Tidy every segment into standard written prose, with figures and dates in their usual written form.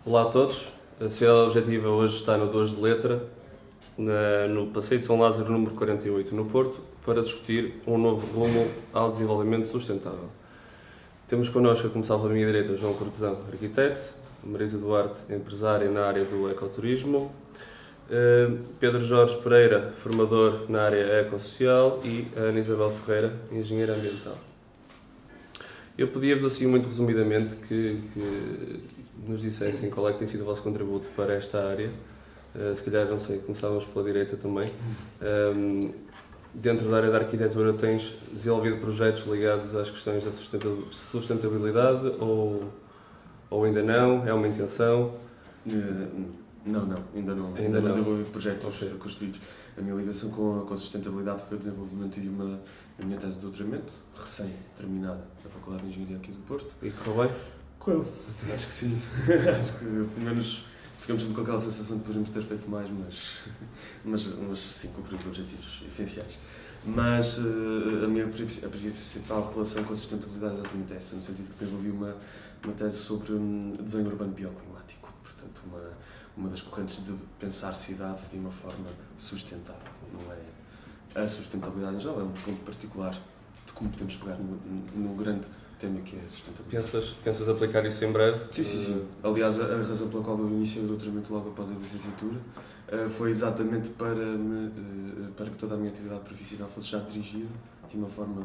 Olá a todos, a Sociedade Objetiva hoje está no 2 de Letra, no Passeio de São Lázaro número 48, no Porto, para discutir um novo rumo ao desenvolvimento sustentável. Temos connosco, a começar pela minha direita, João Cortesão, arquiteto, Marisa Duarte, empresária na área do ecoturismo, Pedro Jorge Pereira, formador na área ecossocial, e a Ana Isabel Ferreira, engenheira ambiental. Eu pedia-vos assim muito resumidamente que nos dissessem qual é que tem sido o vosso contributo para esta área. Se calhar, não sei, começávamos pela direita também. Dentro da área da arquitetura tens desenvolvido projetos ligados às questões da sustentabilidade ou ainda não? É uma intenção? Ainda não desenvolvi projetos construídos. A minha ligação com a sustentabilidade foi o desenvolvimento da minha tese de doutoramento, recém-terminada na Faculdade de Engenharia aqui do Porto. E correu bem? Correu, acho que sim. Acho que pelo menos ficamos sempre com aquela sensação de poderíamos ter feito mais, mas sim, cumprimos os objetivos essenciais. Mas a minha principal relação com a sustentabilidade é exatamente essa, no sentido que desenvolvi uma tese sobre desenho urbano bioclimático, portanto uma das correntes de pensar cidade de uma forma sustentável. Não é a sustentabilidade em geral, é um ponto particular de como podemos pegar no grande tema que é a sustentabilidade. Pensas aplicar isso em breve? Sim. Aliás, a razão pela qual eu iniciei o doutoramento logo após a licenciatura foi exatamente para que toda a minha atividade profissional fosse já dirigida de uma forma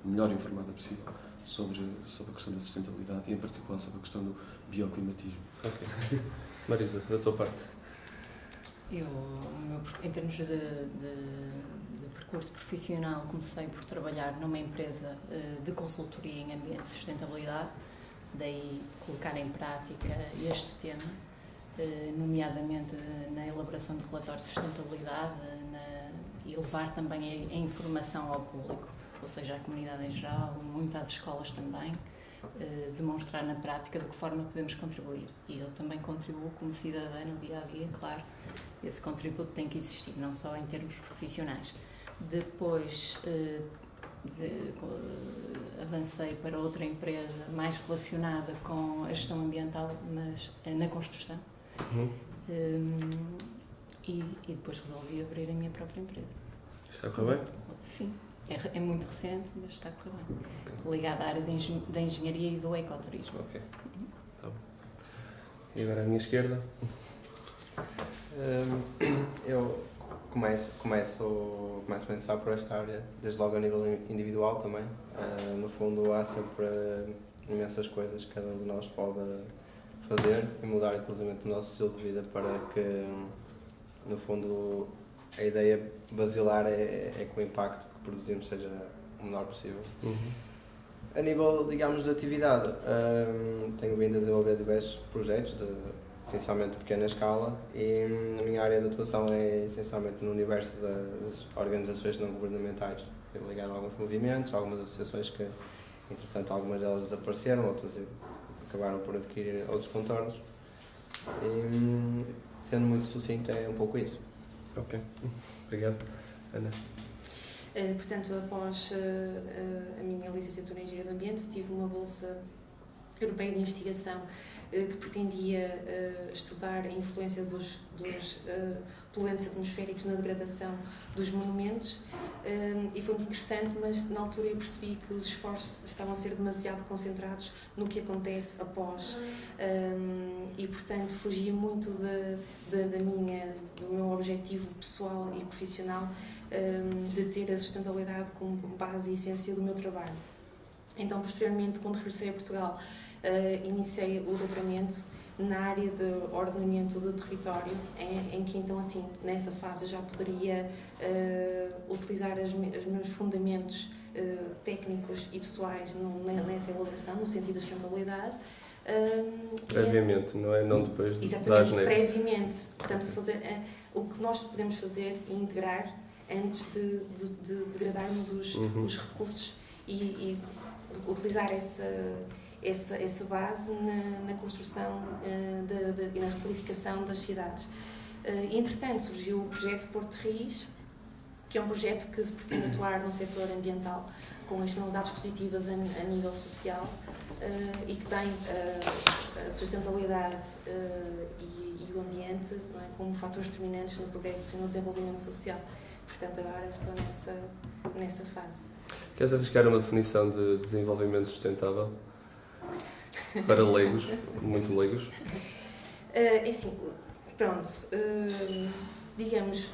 melhor informada possível sobre a questão da sustentabilidade e, em particular, sobre a questão do bioclimatismo. Ok. Marisa, da tua parte? Em termos de percurso profissional, comecei por trabalhar numa empresa de consultoria em ambiente de sustentabilidade, daí colocar em prática este tema, nomeadamente na elaboração de relatórios de sustentabilidade e levar também a informação ao público, ou seja, à comunidade em geral, muito às escolas também, demonstrar na prática de que forma podemos contribuir. E eu também contribuo como cidadã no dia a dia, claro, esse contributo tem que existir, não só em termos profissionais. Depois avancei para outra empresa mais relacionada com a gestão ambiental, mas na construção. E depois resolvi abrir a minha própria empresa. Está a correr bem? Sim. É muito recente, mas está a correr bem. Okay. Ligada à área da engenharia e do ecoturismo. Ok. Tá bom. E agora à minha esquerda? Eu começo a pensar por esta área, desde logo a nível individual também. No fundo, há sempre imensas coisas que cada um de nós pode fazer e mudar, inclusive, o nosso estilo de vida para que, no fundo, a ideia basilar é que o impacto que produzimos seja o menor possível. A nível, digamos, de atividade, tenho vindo a desenvolver diversos projetos, essencialmente de pequena escala, e a minha área de atuação é essencialmente no universo das organizações não governamentais. Estou ligado a alguns movimentos, algumas associações que, entretanto, algumas delas desapareceram, outras acabaram por adquirir outros contornos. E, sendo muito sucinto, é um pouco isso. Ok, obrigado. Ana? Portanto, após a minha licenciatura em Engenharia do Ambiente, tive uma bolsa europeia de investigação que pretendia estudar a influência dos poluentes atmosféricos na degradação dos monumentos, e foi muito interessante, mas na altura eu percebi que os esforços estavam a ser demasiado concentrados no que acontece após, e portanto fugia muito do meu objetivo pessoal e profissional, de ter a sustentabilidade como base e essência do meu trabalho. Então, posteriormente, quando regressei a Portugal, iniciei o doutoramento na área de ordenamento do território, em que então, assim, nessa fase eu já poderia utilizar os meus fundamentos técnicos e pessoais nessa elaboração, no sentido da sustentabilidade. Previamente, não é? Não depois de exatamente, previamente. Portanto, o que nós podemos fazer e integrar antes de degradarmos os recursos e utilizar essa base na construção e na requalificação das cidades. Entretanto, surgiu o projeto Porto Riz, que é um projeto que pretende atuar no setor ambiental com as finalidades positivas a nível social e que tem a sustentabilidade e o ambiente, não é, como fatores determinantes no progresso e no desenvolvimento social. Portanto, agora estou nessa fase. Queres arriscar uma definição de desenvolvimento sustentável? Para leigos, muito leigos. É assim, pronto, digamos,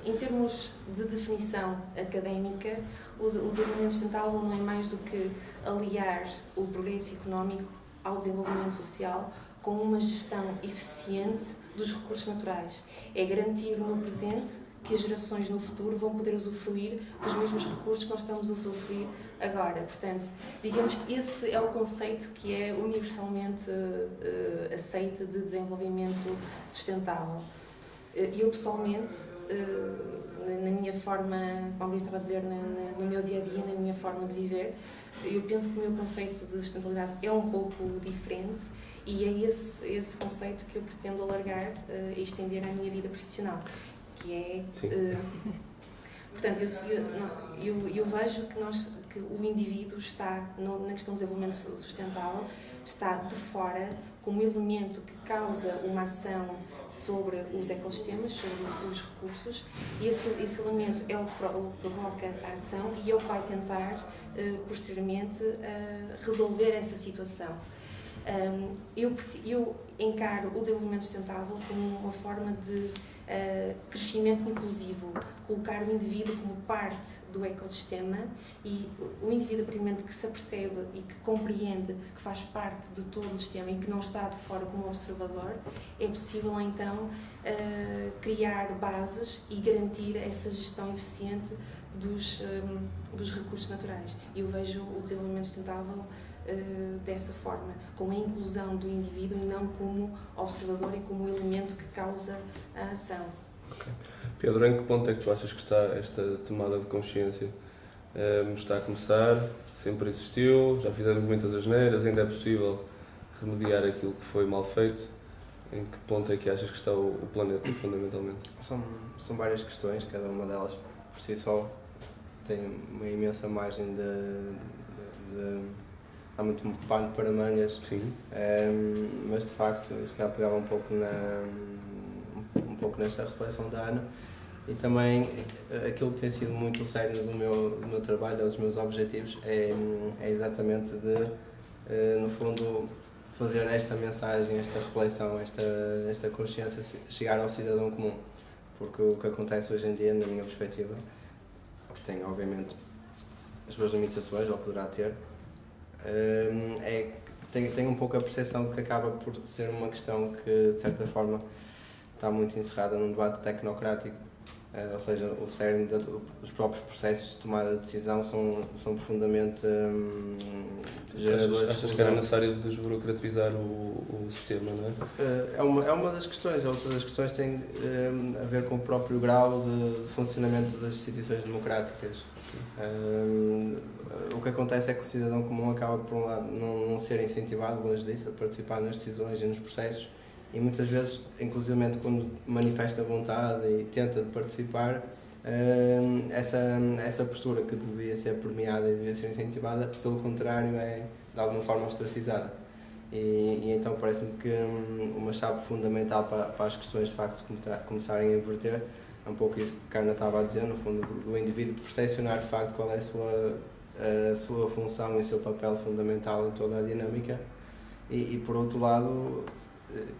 em termos de definição académica, o desenvolvimento sustentável não é mais do que aliar o progresso económico ao desenvolvimento social com uma gestão eficiente dos recursos naturais. É garantir no presente que as gerações no futuro vão poder usufruir dos mesmos recursos que nós estamos a usufruir agora. Portanto, digamos que esse é o conceito que é universalmente aceito de desenvolvimento sustentável. Eu, pessoalmente, na minha forma, como eu estava a dizer, no meu dia-a-dia, na minha forma de viver, eu penso que o meu conceito de sustentabilidade é um pouco diferente e é esse conceito que eu pretendo alargar e estender à minha vida profissional, que é... portanto, eu vejo que o indivíduo está, na questão do desenvolvimento sustentável, está de fora como elemento que causa uma ação sobre os ecossistemas, sobre os recursos, e esse elemento é o que provoca a ação e é o que vai tentar, posteriormente, resolver essa situação. Eu encaro o desenvolvimento sustentável como uma forma de crescimento inclusivo, colocar o indivíduo como parte do ecossistema e o indivíduo, a partir do momento que se apercebe e que compreende que faz parte de todo o sistema e que não está de fora como observador, é possível então criar bases e garantir essa gestão eficiente dos recursos naturais. Eu vejo o desenvolvimento sustentável dessa forma, com a inclusão do indivíduo e não como observador e como elemento que causa a ação. Okay. Pedro, em que ponto é que tu achas que está esta tomada de consciência? Está a começar? Sempre existiu? Já fizemos muitas asneiras? Ainda é possível remediar aquilo que foi mal feito? Em que ponto é que achas que está o planeta, fundamentalmente? São várias questões, cada uma delas por si só tem uma imensa margem há muito pano para mangas. Sim. Mas de facto, se calhar pegava um pouco nesta reflexão da Ana e também aquilo que tem sido muito sério do meu trabalho, dos meus objetivos, é exatamente no fundo, fazer esta mensagem, esta reflexão, esta consciência chegar ao cidadão comum. Porque o que acontece hoje em dia, na minha perspectiva, que tem obviamente as suas limitações, ou poderá ter, tem um pouco a percepção que acaba por ser uma questão que, de certa forma, está muito encerrada num debate tecnocrático, ou seja, o cerne dos próprios processos de tomada de decisão são profundamente geradores. Achas que era necessário desburocratizar o sistema, não é? É uma das questões. Outras das questões têm a ver com o próprio grau de funcionamento das instituições democráticas. O que acontece é que o cidadão comum acaba, por um lado, não ser incentivado, longe disso, a participar nas decisões e nos processos, e muitas vezes, inclusivamente quando manifesta vontade e tenta de participar, essa postura que devia ser premiada e devia ser incentivada, pelo contrário, é de alguma forma ostracizada. E então parece-me que uma chave fundamental para as questões de facto começarem a inverter é um pouco isso que a Ana estava a dizer, no fundo, do indivíduo percepcionar de facto qual é a sua função e o seu papel fundamental em toda a dinâmica e por outro lado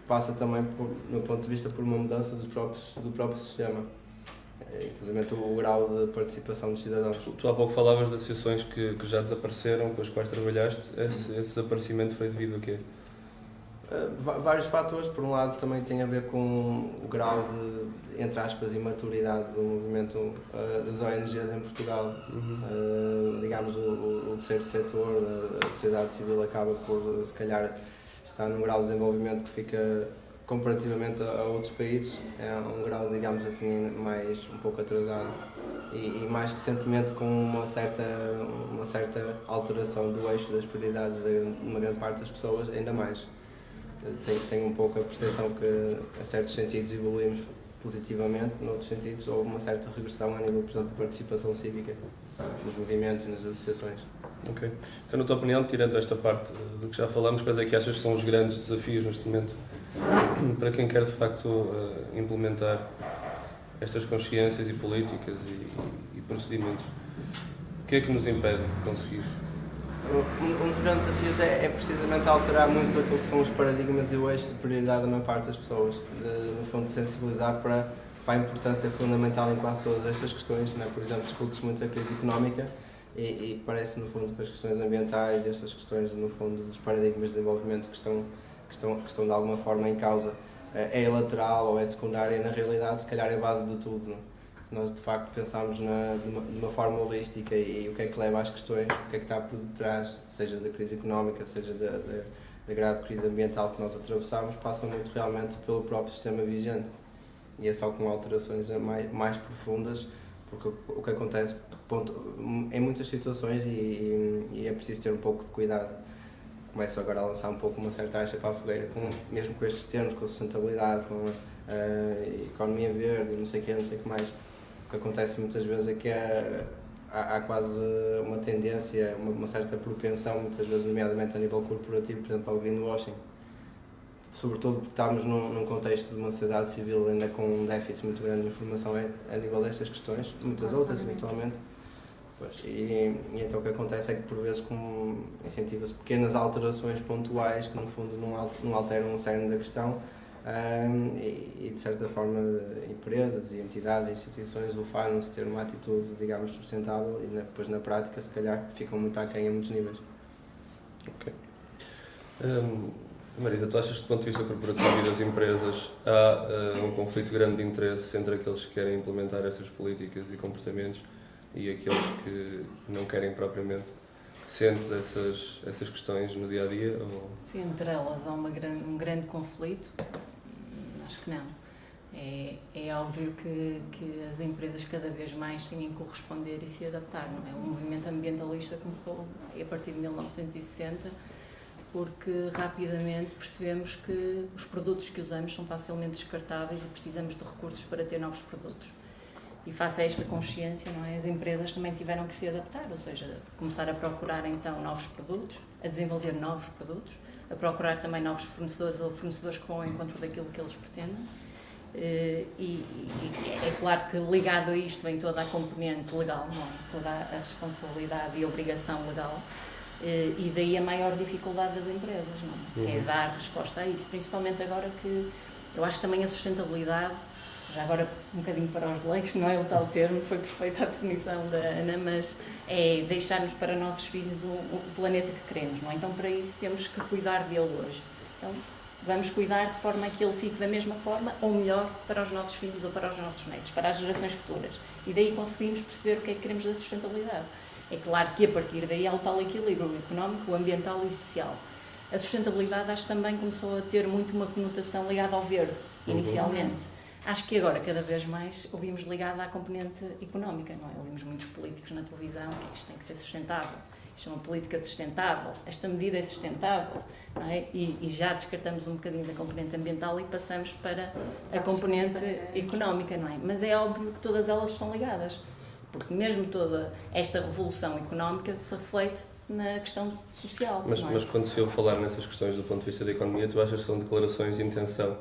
passa também, no ponto de vista, por uma mudança do próprio sistema, inclusive o grau de participação dos cidadãos. Tu há pouco falavas de associações que já desapareceram, com as quais trabalhaste. Esse desaparecimento foi devido a quê? Vários fatores. Por um lado também tem a ver com o grau de, entre aspas, imaturidade do movimento das ONGs em Portugal. Digamos, o terceiro setor, a sociedade civil acaba por, se calhar, estar num grau de desenvolvimento que fica, comparativamente a outros países, é um grau, digamos assim, um pouco atrasado e mais recentemente com uma certa alteração do eixo das prioridades de uma grande parte das pessoas, ainda mais. Tenho um pouco a percepção que, a certos sentidos, evoluímos positivamente, noutros sentidos houve uma certa regressão a nível, por exemplo, de participação cívica nos movimentos e nas associações. Ok. Então, na tua opinião, tirando esta parte do que já falamos, quais é que achas que são os grandes desafios neste momento para quem quer de facto implementar estas consciências e políticas e procedimentos? O que é que nos impede de conseguir? Um dos grandes desafios é precisamente alterar muito aquilo que são os paradigmas e o eixo de prioridade da maior parte das pessoas, no fundo sensibilizar para a importância fundamental em quase todas estas questões, não é? Por exemplo, discute-se muito a crise económica e parece no fundo que as questões ambientais e estas questões no fundo dos paradigmas de desenvolvimento que estão de alguma forma em causa é lateral ou é secundária e na realidade se calhar é a base de tudo, não é? Se nós de facto pensarmos de uma forma holística e o que é que leva às questões, o que é que está por detrás, seja da crise económica, seja da grave crise ambiental que nós atravessamos, passa muito realmente pelo próprio sistema vigente e é só com alterações mais profundas, porque o que acontece em muitas situações e é preciso ter um pouco de cuidado. Começo agora a lançar um pouco uma certa acha para a fogueira, mesmo com estes termos, com a sustentabilidade, com a economia verde, não sei o que mais. O que acontece muitas vezes é que há quase uma tendência, uma certa propensão, muitas vezes nomeadamente a nível corporativo, por exemplo, ao greenwashing. Sobretudo porque estamos num contexto de uma sociedade civil ainda com um déficit muito grande de informação a nível destas questões, muitas outras eventualmente. E então o que acontece é que por vezes incentiva-se pequenas alterações pontuais que no fundo não alteram o cerne da questão e de certa forma empresas e entidades e instituições ufam-se ter uma atitude, digamos, sustentável e depois na prática se calhar ficam muito aquém a muitos níveis. Ok. Marisa, tu achas que do ponto de vista corporativo e das empresas há um conflito grande de interesse entre aqueles que querem implementar essas políticas e comportamentos e aqueles que não querem propriamente? Sentes essas questões no dia a dia? Ou... Se entre elas há um grande conflito, acho que não. É óbvio que as empresas cada vez mais têm que corresponder e se adaptar, não é? O movimento ambientalista começou a partir de 1960, porque rapidamente percebemos que os produtos que usamos são facilmente descartáveis e precisamos de recursos para ter novos produtos. E face a esta consciência, não é, as empresas também tiveram que se adaptar, ou seja, começar a procurar então novos produtos, a desenvolver novos produtos, a procurar também novos fornecedores ou fornecedores que vão ao encontro daquilo que eles pretendem. E é claro que ligado a isto vem toda a componente legal, não é? Toda a responsabilidade e obrigação legal. E daí a maior dificuldade das empresas, não é? É dar resposta a isso, principalmente agora que eu acho que também a sustentabilidade, já agora um bocadinho para os leigos, não é o tal termo, foi perfeita a definição da Ana, mas é deixarmos para nossos filhos o planeta que queremos, não é? Então para isso temos que cuidar dele hoje. Então vamos cuidar de forma a que ele fique da mesma forma ou melhor para os nossos filhos ou para os nossos netos, para as gerações futuras. E daí conseguimos perceber o que é que queremos da sustentabilidade. É claro que a partir daí há o tal equilíbrio o económico, o ambiental e o social. A sustentabilidade acho que também começou a ter muito uma conotação ligada ao verde, inicialmente. Acho que agora, cada vez mais, ouvimos ligada à componente económica, não é? Ouvimos muitos políticos na televisão que isto tem que ser sustentável, isto é uma política sustentável, esta medida é sustentável, não é? E já descartamos um bocadinho da componente ambiental e passamos para a componente económica, não é? Mas é óbvio que todas elas estão ligadas, porque mesmo toda esta revolução económica se reflete na questão social. Mas quando se ouve falar nessas questões do ponto de vista da economia, tu achas que são declarações de intenção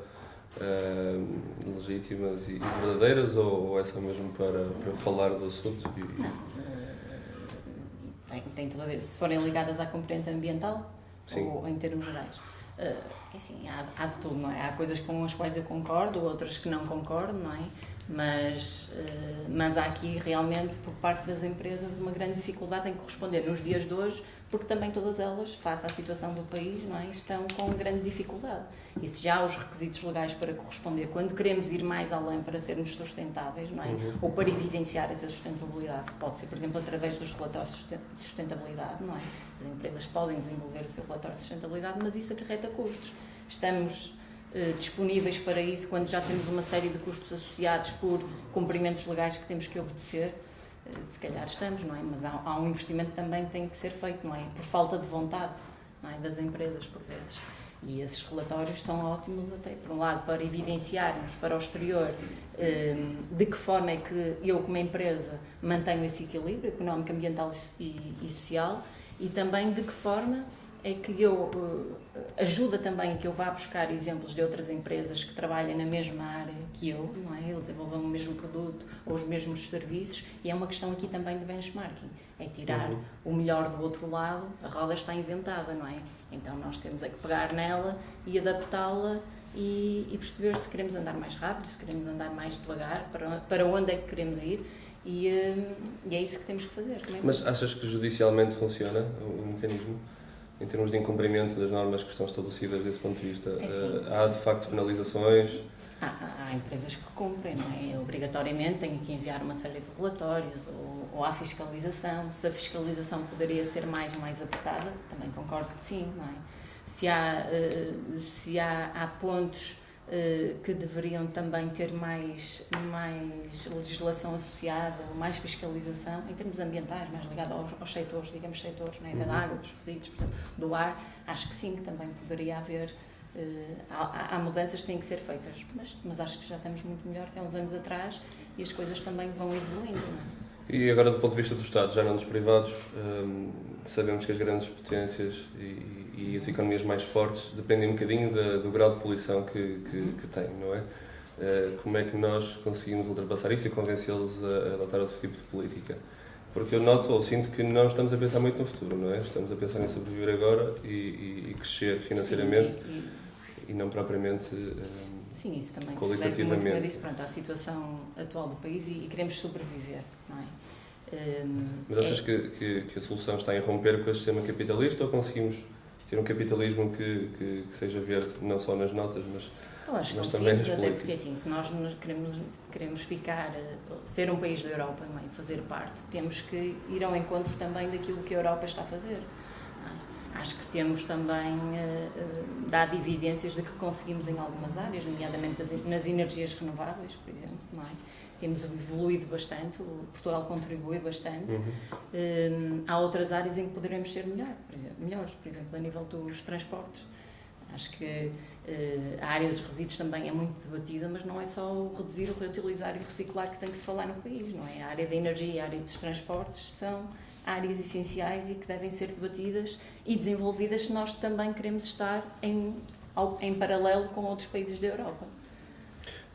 legítimas e verdadeiras ou é só mesmo para falar do assunto? Não. Tem toda a ver. Se forem ligadas à componente ambiental, sim, ou em termos gerais. Assim, há de tudo, não é? Há coisas com as quais eu concordo, outras que não concordo, não é? Mas há aqui realmente, por parte das empresas, uma grande dificuldade em corresponder nos dias de hoje, porque também todas elas, face à situação do país, não é, estão com grande dificuldade. E se já há os requisitos legais para corresponder, quando queremos ir mais além para sermos sustentáveis, não é? Ou para evidenciar essa sustentabilidade, pode ser, por exemplo, através dos relatórios de sustentabilidade, não é? As empresas podem desenvolver o seu relatório de sustentabilidade, mas isso acarreta custos. Estamos disponíveis para isso quando já temos uma série de custos associados por cumprimentos legais que temos que obedecer. Se calhar estamos, não é? Mas há um investimento também que tem que ser feito, não é? Por falta de vontade, não é? Das empresas, por vezes. E esses relatórios são ótimos até, por um lado, para evidenciarmos para o exterior de que forma é que eu, como empresa, mantenho esse equilíbrio económico, ambiental e social, e também de que forma é que eu ajuda também a que eu vá buscar exemplos de outras empresas que trabalhem na mesma área que eu, não é? Eles desenvolvam o mesmo produto ou os mesmos serviços, e é uma questão aqui também de benchmarking, é tirar o melhor do outro lado. A roda está inventada, não é? Então nós temos é que pegar nela e adaptá-la e perceber se queremos andar mais rápido, se queremos andar mais devagar, para onde é que queremos ir, e é isso que temos que fazer. Mas achas que judicialmente funciona o mecanismo? Em termos de incumprimento das normas que estão estabelecidas desse ponto de vista, há de facto penalizações? Há empresas que cumprem, não é? Eu, obrigatoriamente tenho que enviar uma série de relatórios, ou há fiscalização. Se a fiscalização poderia ser mais apertada, também concordo que sim, não é? Se há pontos que deveriam também ter mais legislação associada, mais fiscalização, em termos ambientais, mais ligado aos setores, digamos setores, não é? Da água, dos resíduos, por exemplo, do ar, acho que sim, que também poderia haver. Há mudanças que têm que ser feitas, mas acho que já estamos muito melhor que há uns anos atrás, e as coisas também vão evoluindo, não é? E agora, do ponto de vista do Estado, já não dos privados, sabemos que as grandes potências e as economias mais fortes dependem um bocadinho do grau de poluição que têm, não é? Como é que nós conseguimos ultrapassar isso e convencê-los a adotar outro tipo de política? Porque eu noto ou sinto que não estamos a pensar muito no futuro, não é? Estamos a pensar em sobreviver agora e crescer financeiramente. Sim, e não propriamente sim, isso também qualitativamente. se deve muito à situação atual do país e queremos sobreviver, não é? Mas achas que a solução está em romper com este sistema capitalista, ou conseguimos ter um capitalismo que seja verde não só nas notas, mas também nas políticas? Porque assim, se nós queremos ser um país da Europa, não é? Fazer parte, temos que ir ao encontro também daquilo que a Europa está a fazer. Acho que temos também dado evidências de que conseguimos em algumas áreas, nomeadamente nas energias renováveis, por exemplo, não é? Temos evoluído bastante, Portugal contribui bastante. Há outras áreas em que poderemos ser melhores, por exemplo, a nível dos transportes. Acho que a área dos resíduos também é muito debatida, mas não é só o reduzir, o reutilizar e o reciclar que tem que se falar no país, não é? A área da energia e a área dos transportes são áreas essenciais e que devem ser debatidas e desenvolvidas se nós também queremos estar em paralelo com outros países da Europa.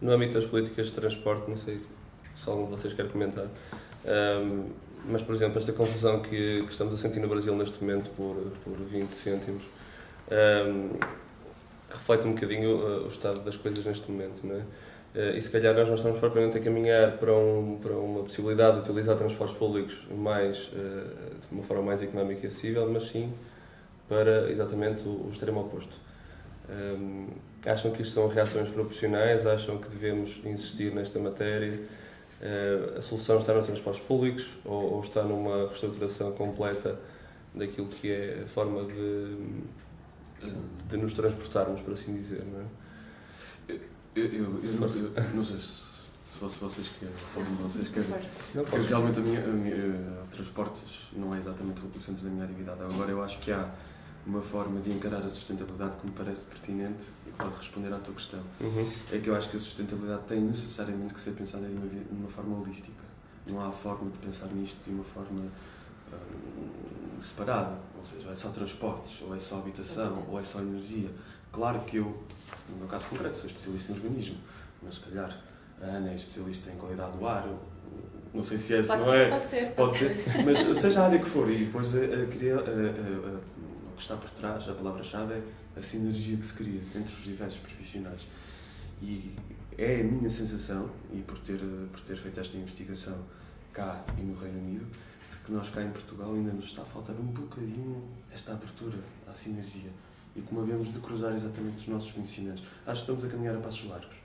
No âmbito das políticas de transporte, não sei se algum de vocês quer comentar, mas, por exemplo, esta confusão que estamos a sentir no Brasil neste momento por 20 cêntimos reflete um bocadinho o estado das coisas neste momento, não é? E se calhar nós não estamos propriamente a caminhar para uma possibilidade de utilizar transportes públicos de uma forma mais económica e acessível, mas sim para exatamente o extremo oposto. Acham que isto são reações proporcionais? Acham que devemos insistir nesta matéria? A solução está nos transportes públicos ou está numa reestruturação completa daquilo que é a forma de nos transportarmos, por assim dizer, não é? Eu não sei se vocês querem, se algum de vocês querem. Porque Não, realmente transportes não é exatamente o centro da minha atividade. Agora eu acho que há uma forma de encarar a sustentabilidade que me parece pertinente e pode responder à tua questão. É que eu acho que a sustentabilidade tem necessariamente que ser pensada de uma forma holística. Não há forma de pensar nisto de uma forma separada. Ou seja, é só transportes, ou é só habitação, ou é só energia. Claro que eu, no meu caso concreto, sou especialista em urbanismo, mas se calhar a Ana é especialista em qualidade do ar, não sei se é esse, não é? Pode ser. Mas seja a área que for, e depois o que está por trás, a palavra-chave é a sinergia que se cria entre os diversos profissionais. E é a minha sensação, e por ter feito esta investigação cá e no Reino Unido, de que nós cá em Portugal ainda nos está a faltar um bocadinho esta abertura à sinergia. E como havemos de cruzar exatamente os nossos conhecimentos. Acho que estamos a caminhar a passos largos.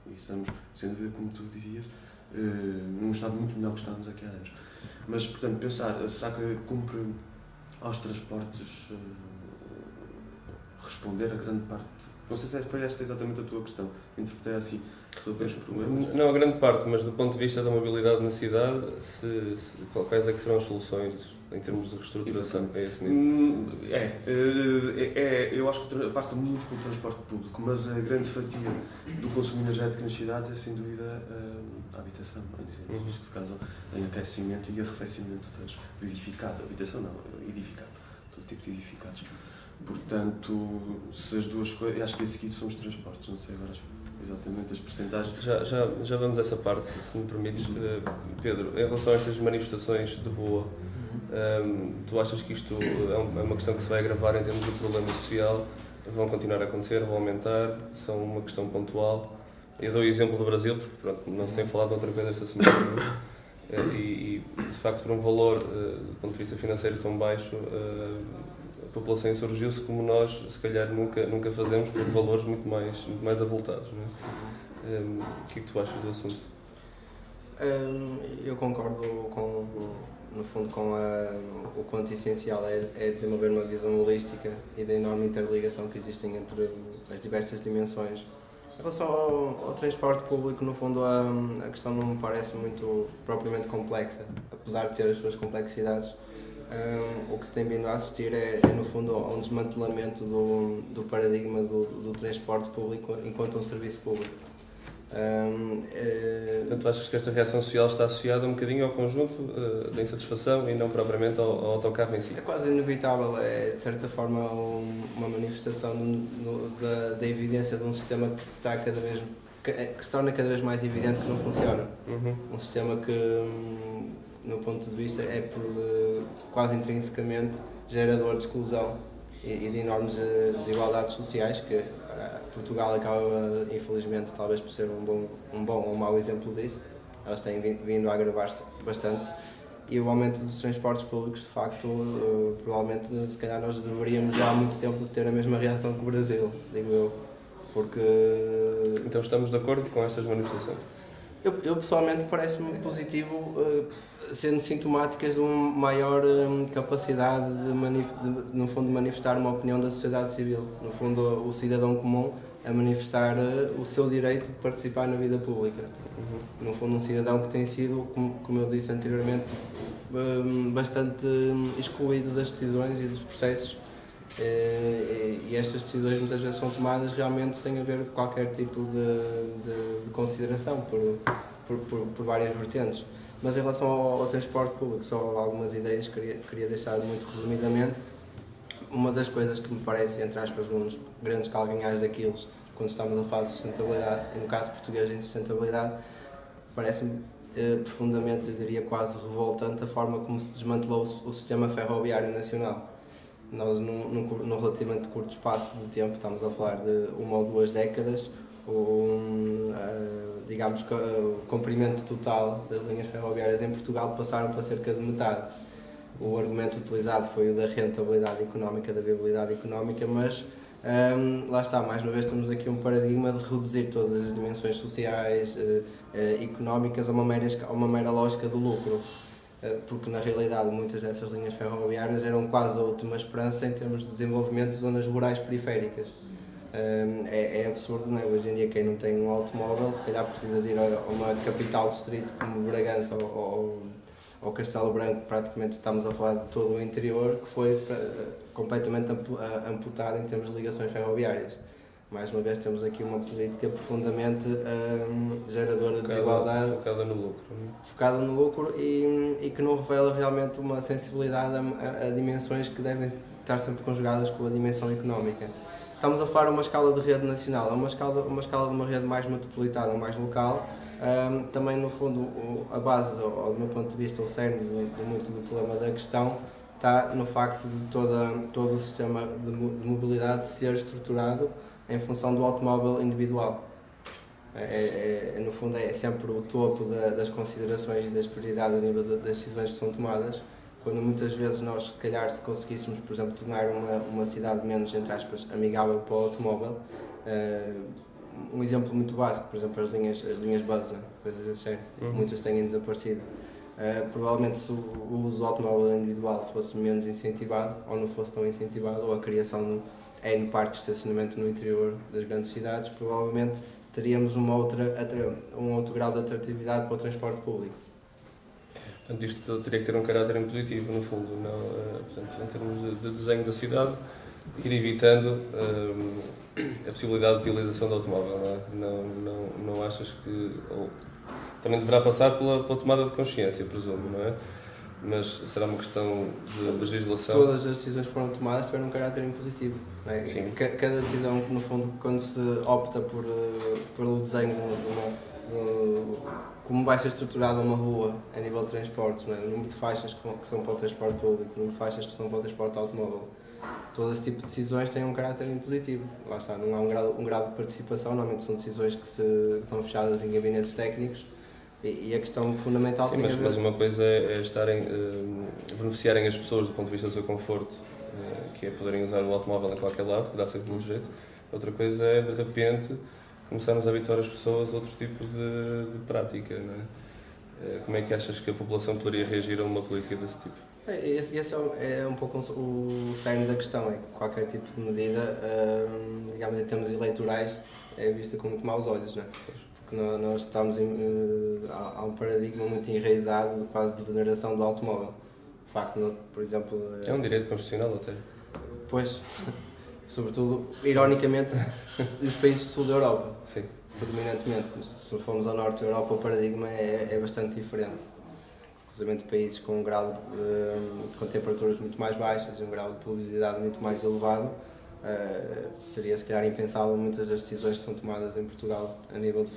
E estamos, sem dúvida, como tu dizias, num estado muito melhor que estávamos aqui há anos. Mas, portanto, pensar, será que cumpre aos transportes responder a grande parte. Não sei se foi esta exatamente a tua questão. Interpretei assim, resolver os problemas. Não a grande parte, mas do ponto de vista da mobilidade na cidade, quais é que serão as soluções em termos de reestruturação a esse nível? Eu acho que passa muito pelo transporte público, mas a grande fatia do consumo energético nas cidades é sem dúvida a habitação, que se casam em aquecimento e arrefecimento do edificado. Habitação não, edificado, todo tipo de edificados. Portanto, se as duas coisas, acho que a seguir são os transportes, não sei agora exatamente as percentagens. Já vamos a essa parte, se me permites, Pedro. Em relação a estas manifestações de rua, tu achas que isto é uma questão que se vai agravar em termos de problema social? Vão continuar a acontecer, vão aumentar? São uma questão pontual? Eu dou o exemplo do Brasil, porque pronto, não se tem falado de outra coisa esta semana. E de facto, por um valor, do ponto de vista financeiro, tão baixo, a população insurgiu-se como nós, se calhar, nunca fazemos, por valores muito mais avultados. Não é? O que é que tu achas do assunto? Eu concordo no fundo, o quanto essencial é desenvolver uma visão holística e da enorme interligação que existem entre as diversas dimensões. Em relação ao transporte público, no fundo, a questão não me parece muito propriamente complexa, apesar de ter as suas complexidades. O que se tem vindo a assistir é no fundo, a um desmantelamento do paradigma do transporte público enquanto um serviço público. Portanto, achas que esta reação social está associada um bocadinho ao conjunto da insatisfação e não propriamente ao autocarro em si? É quase inevitável, é de certa forma uma manifestação da evidência de um sistema que se torna cada vez mais evidente que não funciona. Um sistema que, no ponto de vista, é quase intrinsecamente gerador de exclusão e de enormes desigualdades sociais, que Portugal acaba, infelizmente, talvez por ser um bom ou um mau exemplo disso. Elas têm vindo a agravar-se bastante. E o aumento dos transportes públicos, de facto, provavelmente, se calhar nós deveríamos já há muito tempo ter a mesma reação que o Brasil, digo eu. Porque... Então estamos de acordo com estas manifestações? Eu pessoalmente parece-me positivo, sendo sintomáticas de uma maior capacidade no fundo, manifestar uma opinião da sociedade civil. No fundo, o cidadão comum a manifestar o seu direito de participar na vida pública. No fundo, um cidadão que tem sido, como eu disse anteriormente, bastante excluído das decisões e dos processos. E estas decisões muitas vezes são tomadas realmente sem haver qualquer tipo de consideração por várias vertentes. Mas em relação ao transporte público, só algumas ideias que queria deixar muito resumidamente. Uma das coisas que me parece, entre aspas, um dos grandes calcanhares daqueles, quando estamos a falar de sustentabilidade, e no caso português de sustentabilidade, parece-me profundamente, eu diria quase revoltante, a forma como se desmantelou o sistema ferroviário nacional. Nós, num relativamente curto espaço de tempo, estamos a falar de 1 ou 2 décadas, digamos que o comprimento total das linhas ferroviárias em Portugal passaram para cerca de metade. O argumento utilizado foi o da rentabilidade económica, da viabilidade económica, mas lá está, mais uma vez temos aqui um paradigma de reduzir todas as dimensões sociais, económicas a uma mera lógica do lucro. Porque na realidade muitas dessas linhas ferroviárias eram quase a última esperança em termos de desenvolvimento de zonas rurais periféricas. É absurdo, não é? Hoje em dia quem não tem um automóvel se calhar precisa de ir a uma capital distrito como Bragança ou Castelo Branco, praticamente estamos a falar de todo o interior, que foi completamente amputado em termos de ligações ferroviárias. Mais uma vez temos aqui uma política profundamente geradora de desigualdade, focada no lucro e que não revela realmente uma sensibilidade a dimensões que devem estar sempre conjugadas com a dimensão económica. Estamos a falar de uma escala de rede nacional, uma escala de uma rede mais metropolitana, mais local. Também, no fundo, a base, do meu ponto de vista, o cerne de muito do problema da questão está no facto de todo o sistema de mobilidade ser estruturado em função do automóvel individual. No fundo, é sempre o topo das considerações e das prioridades a nível das decisões que são tomadas, quando muitas vezes nós, se calhar, se conseguíssemos, por exemplo, tornar uma cidade menos, entre aspas, amigável para o automóvel. Um exemplo muito básico, por exemplo, as linhas bus, coisas desse género, muitas têm desaparecido. Provavelmente se o uso do automóvel individual fosse menos incentivado, ou não fosse tão incentivado, ou a criação N parques de estacionamento no interior das grandes cidades, provavelmente teríamos um outro grau de atratividade para o transporte público. Portanto, isto teria que ter um caráter impositivo, no fundo, não, portanto, em termos de desenho da cidade, ir evitando a possibilidade de utilização do automóvel, não achas que... Ou, também deverá passar pela tomada de consciência, presumo, não é? Mas será uma questão de legislação? Todas as decisões que foram tomadas tiveram um caráter impositivo. Não é? Sim. Cada decisão, no fundo, quando se opta pelo desenho como vai ser estruturada uma rua a nível de transportes, não é? O número de faixas que são para o transporte público, o número de faixas que são para o transporte automóvel, todo esse tipo de decisões têm um caráter impositivo. Lá está, não há um grau de participação, normalmente são decisões que estão fechadas em gabinetes técnicos. E a questão fundamental Sim, tem a ver... mas uma coisa é beneficiarem as pessoas do ponto de vista do seu conforto, que é poderem usar o automóvel em qualquer lado, que dá sempre muito jeito. Outra coisa é, de repente, começarmos a habituar as pessoas a outro tipo de prática, não é? Como é que achas que a população poderia reagir a uma política desse tipo? Esse é um pouco o cerne da questão, é que qualquer tipo de medida, digamos em termos eleitorais, é vista com muito maus olhos, não é? Porque nós estamos há um paradigma muito enraizado quase de veneração do automóvel. O facto, por exemplo... É um direito constitucional até. Pois, sobretudo, ironicamente, nos países do sul da Europa. Sim. Predominantemente. Se formos ao norte da Europa, o paradigma é bastante diferente. Inclusive países com um grau com temperaturas muito mais baixas e um grau de pluviosidade muito mais elevado, seria se calhar impensável muitas das decisões que são tomadas em Portugal a nível de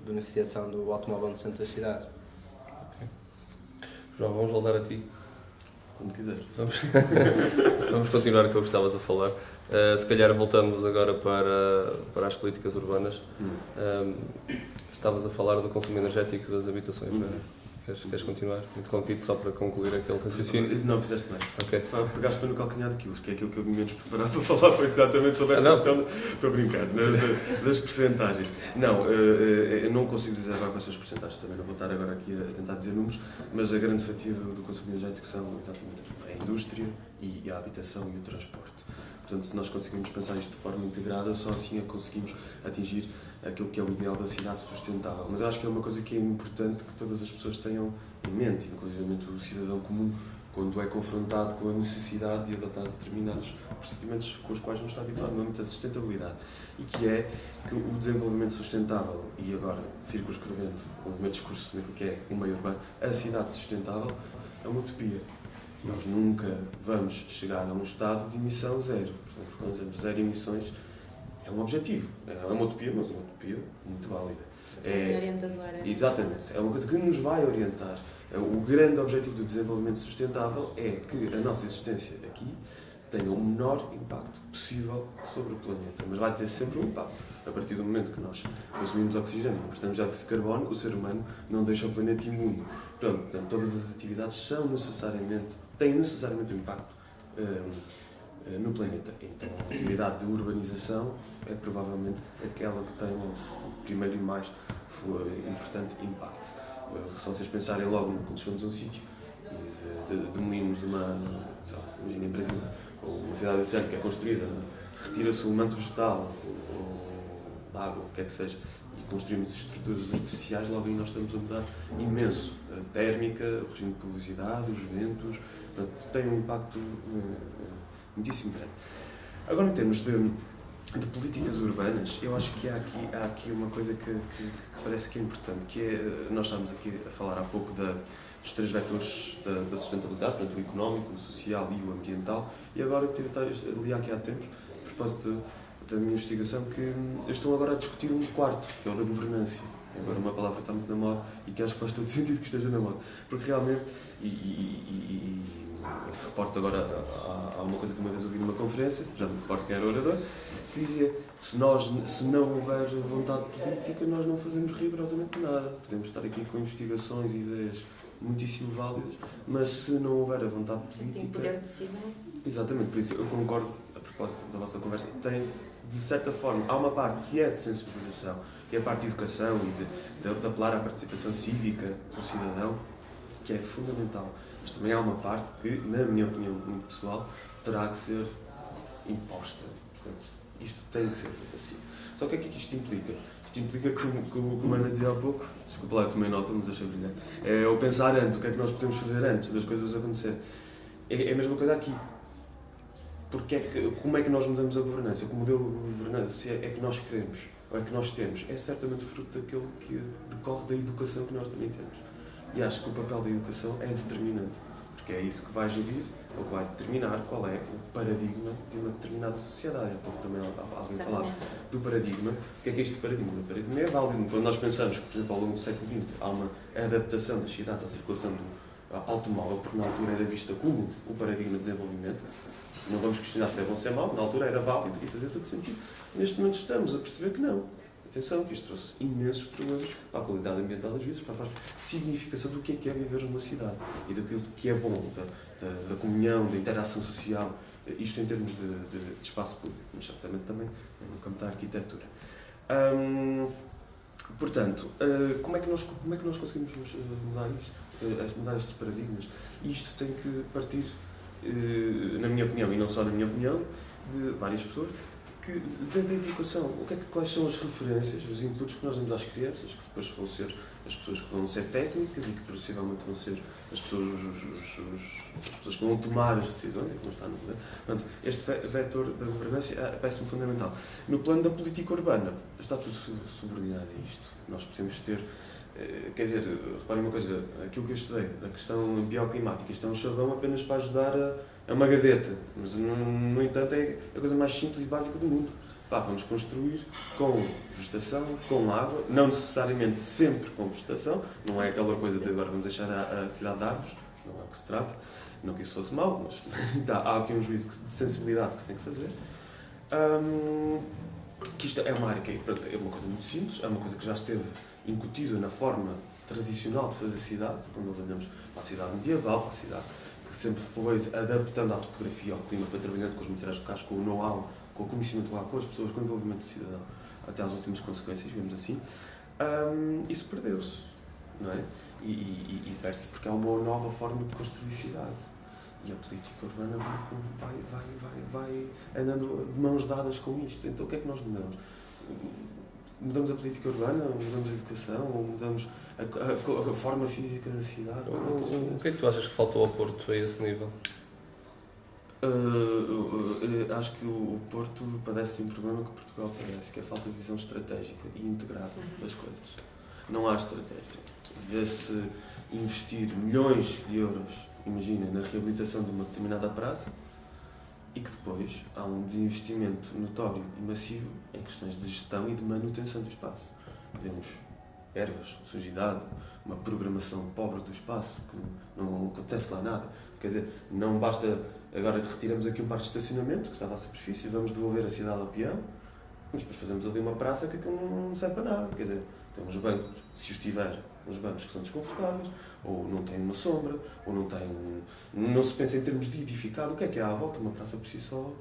beneficiação do automóvel no centro das cidades. Okay. João, vamos voltar a ti. Quando quiseres. Vamos continuar com o que estavas a falar. Se calhar voltamos agora para as políticas urbanas. Estavas a falar do consumo energético das habitações, não é? Queres continuar? Interrompi-te só para concluir aquele raciocínio. Não, fizeste bem. Ok. Pegaste no calcanhar de quilos, que é aquilo que eu vim menos preparado para falar, foi exatamente sobre esta questão. Estou a brincar, das percentagens. Não, eu não consigo dizer agora quais são as percentagens, também não vou estar agora aqui a tentar dizer números, mas a grande fatia do consumo energético são exatamente a indústria e a habitação e o transporte. Portanto, se nós conseguimos pensar isto de forma integrada, só assim é que conseguimos atingir aquilo que é o ideal da cidade sustentável. Mas eu acho que é uma coisa que é importante que todas as pessoas tenham em mente, inclusive o cidadão comum, quando é confrontado com a necessidade de adotar determinados procedimentos com os quais não está habituado, no âmbito da sustentabilidade. E que é que o desenvolvimento sustentável, e agora circunscrevendo o meu discurso naquilo que é o meio urbano, a cidade sustentável é uma utopia. Nós nunca vamos chegar a um estado de emissão zero. Portanto, quando dizemos zero emissões, é um objetivo. É uma utopia, mas uma utopia muito válida. Exatamente. É uma coisa que nos vai orientar. O grande objetivo do desenvolvimento sustentável é que a nossa existência aqui tenha o menor impacto possível sobre o planeta. Mas vai ter sempre um impacto. A partir do momento que nós consumimos oxigênio e importamos dióxido de carbono, o ser humano não deixa o planeta imune. Portanto, todas as atividades têm necessariamente um impacto no planeta. Então, a atividade de urbanização é provavelmente aquela que tem o primeiro e mais importante impacto. Se vocês pensarem logo quando chegamos a um sítio e demolirmos imaginem em Brasil, ou uma cidade desse que é construída, retira-se o manto vegetal, ou de água, o que é que seja, e construímos estruturas artificiais, logo aí nós estamos a mudar imenso. A térmica, o regime de pluviosidade, os ventos, portanto, tem um impacto muitíssimo grande. Agora, em termos de políticas urbanas, eu acho que há aqui uma coisa que parece que é importante, que é, nós estamos aqui a falar há pouco dos três vetores da sustentabilidade, portanto, o económico, o social e o ambiental, e agora eu li aqui há tempos, a propósito da minha investigação, que eles estão agora a discutir um quarto, que é o da governança. Agora uma palavra que está muito na moda e que acho que faz todo sentido que esteja na moda, porque realmente, reporto agora a uma coisa que uma vez ouvi numa conferência, já não me reporto quem era o orador, que dizia, se não houver vontade política, nós não fazemos rigorosamente nada. Podemos estar aqui com investigações e ideias muitíssimo válidas, mas se não houver a vontade política... Tem poder de decisão. Exatamente, por isso eu concordo, a propósito da vossa conversa, tem, de certa forma, há uma parte que é de sensibilização, que é a parte de educação e de apelar à participação cívica do cidadão, que é fundamental. Mas também há uma parte que, na minha opinião muito pessoal, terá que ser imposta. Portanto, isto tem que ser feito assim. Só que o que é que isto implica? Isto implica, como o Ana dizia há pouco, desculpa lá, eu tomei nota, mas achei brilhante, é o pensar antes, o que é que nós podemos fazer antes das coisas acontecerem. É a mesma coisa aqui. Como é que nós mudamos a governança? Que modelo de governança é que nós queremos, ou é que nós temos? É certamente fruto daquilo que decorre da educação que nós também temos. E acho que o papel da educação é determinante, porque é isso que vai gerir, ou que vai determinar qual é o paradigma de uma determinada sociedade. Há pouco também alguém falava do paradigma. O que é este paradigma? O paradigma é válido. Quando nós pensamos que, por exemplo, ao longo do século XX há uma adaptação das cidades à circulação do automóvel, porque na altura era vista como o paradigma de desenvolvimento, não vamos questionar se é bom ou se é mau, na altura era válido e fazia todo sentido. Neste momento estamos a perceber que não. Atenção, que isto trouxe imensos problemas para a qualidade ambiental das vidas, para a significação do que é viver numa cidade e daquilo que é bom, da comunhão, da interação social, isto em termos de espaço público, mas certamente também no campo da arquitetura. Portanto, como é que nós conseguimos mudar isto? Mudar estes paradigmas? Isto tem que partir, na minha opinião, e não só na minha opinião, de várias pessoas, da educação. Quais são as referências, os inputs que nós damos às crianças, que depois vão ser as pessoas que vão ser técnicas e que possivelmente vão ser as pessoas que vão tomar as decisões e que vão estar no poder. Portanto, este vetor da governança parece-me fundamental. No plano da política urbana, está tudo subordinado a isto. Nós podemos ter, quer dizer, reparem uma coisa, aquilo que eu estudei, da questão bioclimática, isto é um chavão apenas para ajudar a uma gaveta, mas no entanto é a coisa mais simples e básica do mundo. Vamos construir com vegetação, com água, não necessariamente sempre com vegetação, não é aquela coisa de agora vamos deixar a cidade de árvores, não é o que se trata, não que isso fosse mau, mas há aqui um juízo de sensibilidade que se tem que fazer. Que isto é uma área que é uma coisa muito simples, é uma coisa que já esteve incutida na forma tradicional de fazer cidade, quando nós olhamos para a cidade medieval, para a cidade que sempre foi adaptando à topografia, ao clima, foi trabalhando com os materiais locais, com o know-how, com o conhecimento lá, com as pessoas, com o envolvimento do cidadão, até às últimas consequências, digamos assim, isso perdeu-se, não é? E perde-se porque há uma nova forma de construir cidade. E a política urbana vai andando de mãos dadas com isto. Então o que é que nós mudamos? Mudamos a política urbana, mudamos a educação, ou mudamos a forma física da cidade? O que é que tu achas que faltou ao Porto a esse nível? Acho que o Porto padece de um problema que Portugal padece, que é a falta de visão estratégica e integrada das coisas. Não há estratégia. Vê-se investir milhões de euros, imagina, na reabilitação de uma determinada praça e que depois há um desinvestimento notório e massivo em questões de gestão e de manutenção do espaço. Vemos ervas, sujidade, uma programação pobre do espaço, que não acontece lá nada. Quer dizer, não basta agora retiramos aqui um parque de estacionamento que estava à superfície, vamos devolver a cidade ao peão, mas depois fazemos ali uma praça que aquilo não serve para nada. Quer dizer, tem uns bancos, se os tiver, uns bancos que são desconfortáveis, ou não têm uma sombra, ou não se pensa em termos de edificado. O que é à volta? Uma praça por si só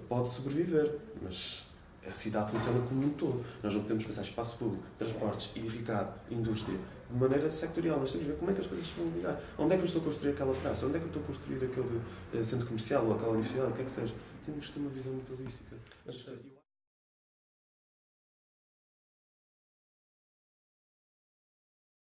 pode sobreviver, mas a cidade funciona como um todo. Nós não podemos pensar em espaço público, transportes, edificado, indústria, de maneira sectorial. Nós temos que ver como é que as coisas se vão ligar. Onde é que eu estou a construir aquela praça? Onde é que eu estou a construir aquele centro comercial ou aquela universidade, o que é que seja? Temos que ter uma visão muito holística.